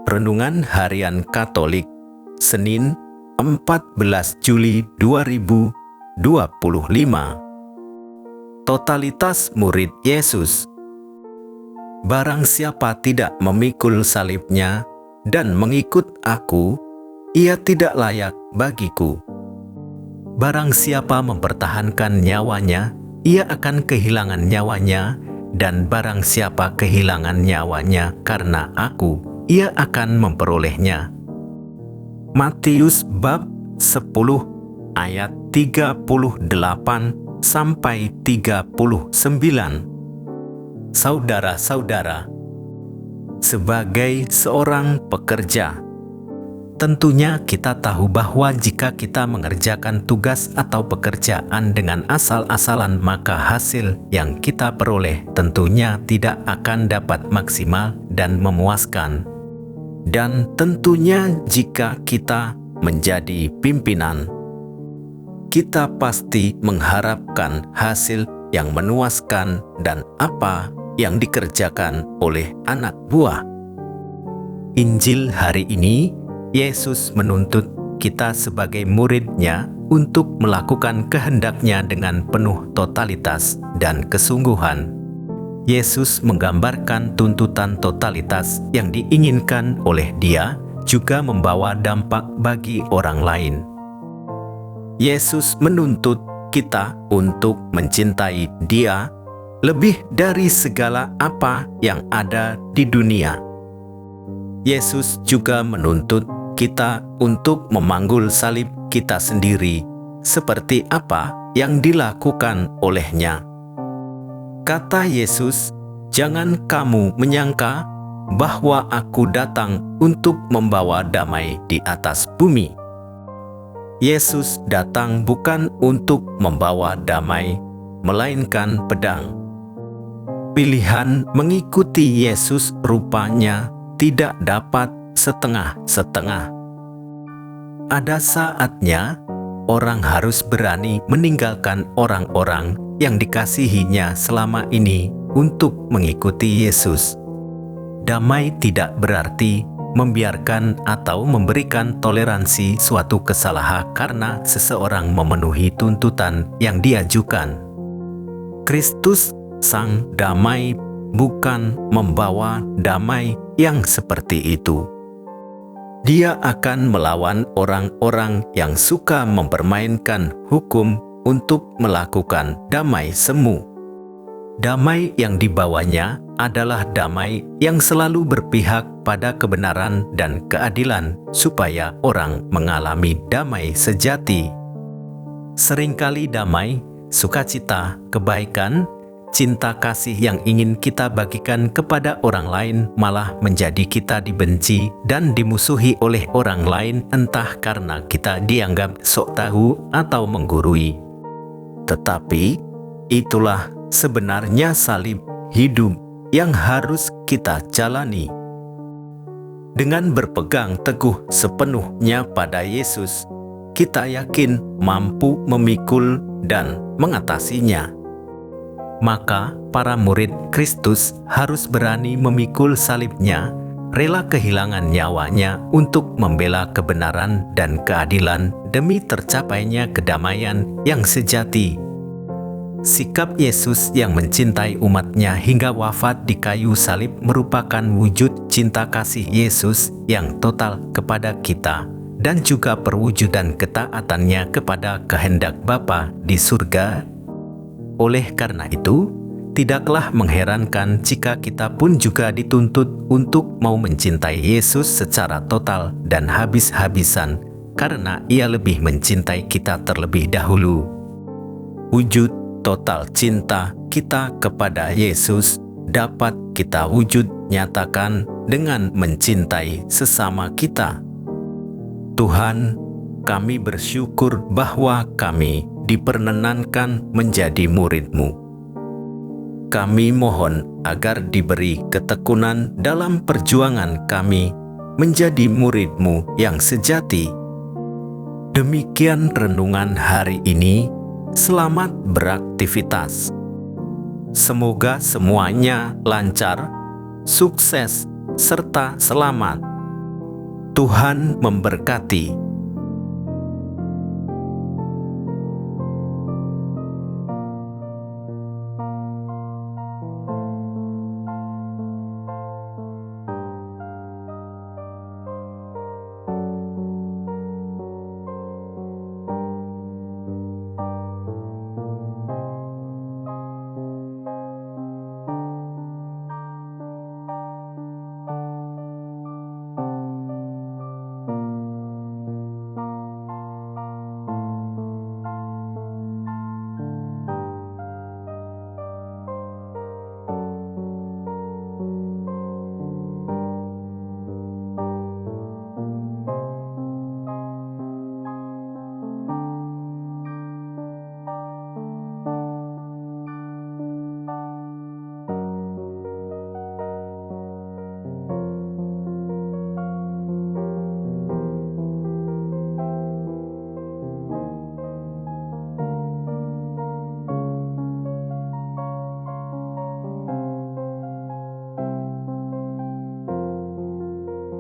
Renungan Harian Katolik, Senin 14 Juli 2025. Totalitas murid Yesus. Barang siapa tidak memikul salibnya dan mengikut aku, ia tidak layak bagiku. Barang siapa mempertahankan nyawanya, ia akan kehilangan nyawanya, dan barang siapa kehilangan nyawanya karena aku, ia akan memperolehnya. Matius bab 10 ayat 38 sampai 39. Saudara-saudara, sebagai seorang pekerja, tentunya kita tahu bahwa jika kita mengerjakan tugas atau pekerjaan dengan asal-asalan, maka hasil yang kita peroleh tentunya tidak akan dapat maksimal dan memuaskan. Dan tentunya jika kita menjadi pimpinan, kita pasti mengharapkan hasil yang memuaskan dan apa yang dikerjakan oleh anak buah. Injil hari ini, Yesus menuntut kita sebagai murid-Nya untuk melakukan kehendak-Nya dengan penuh totalitas dan kesungguhan. Yesus menggambarkan tuntutan totalitas yang diinginkan oleh Dia juga membawa dampak bagi orang lain. Yesus menuntut kita untuk mencintai Dia lebih dari segala apa yang ada di dunia. Yesus juga menuntut kita untuk memanggul salib kita sendiri, seperti apa yang dilakukan oleh-Nya. Kata Yesus, "Jangan kamu menyangka bahwa aku datang untuk membawa damai di atas bumi." Yesus datang bukan untuk membawa damai, melainkan pedang. Pilihan mengikuti Yesus rupanya tidak dapat setengah-setengah. Ada saatnya orang harus berani meninggalkan orang-orang yang dikasihinya selama ini untuk mengikuti Yesus. Damai tidak berarti membiarkan atau memberikan toleransi suatu kesalahan karena seseorang memenuhi tuntutan yang diajukan. Kristus Sang Damai bukan membawa damai yang seperti itu. Dia akan melawan orang-orang yang suka mempermainkan hukum untuk melakukan damai semu. Damai yang dibawanya adalah damai yang selalu berpihak pada kebenaran dan keadilan supaya orang mengalami damai sejati. Seringkali damai, sukacita, kebaikan, cinta kasih yang ingin kita bagikan kepada orang lain malah menjadi kita dibenci dan dimusuhi oleh orang lain, entah karena kita dianggap sok tahu atau menggurui. Tetapi itulah sebenarnya salib hidup yang harus kita jalani. Dengan berpegang teguh sepenuhnya pada Yesus, kita yakin mampu memikul dan mengatasinya. Maka para murid Kristus harus berani memikul salibnya, rela kehilangan nyawanya untuk membela kebenaran dan keadilan demi tercapainya kedamaian yang sejati. Sikap Yesus yang mencintai umat-Nya hingga wafat di kayu salib merupakan wujud cinta kasih Yesus yang total kepada kita dan juga perwujudan ketaatannya kepada kehendak Bapa di surga. Oleh karena itu, tidaklah mengherankan jika kita pun juga dituntut untuk mau mencintai Yesus secara total dan habis-habisan, karena Ia lebih mencintai kita terlebih dahulu. Wujud total cinta kita kepada Yesus dapat kita wujud nyatakan dengan mencintai sesama kita. Tuhan, kami bersyukur bahwa kami diperkenankan menjadi murid-Mu. Kami mohon agar diberi ketekunan dalam perjuangan kami menjadi murid-Mu yang sejati. Demikian renungan hari ini. Selamat beraktivitas. Semoga semuanya lancar, sukses, serta selamat. Tuhan memberkati.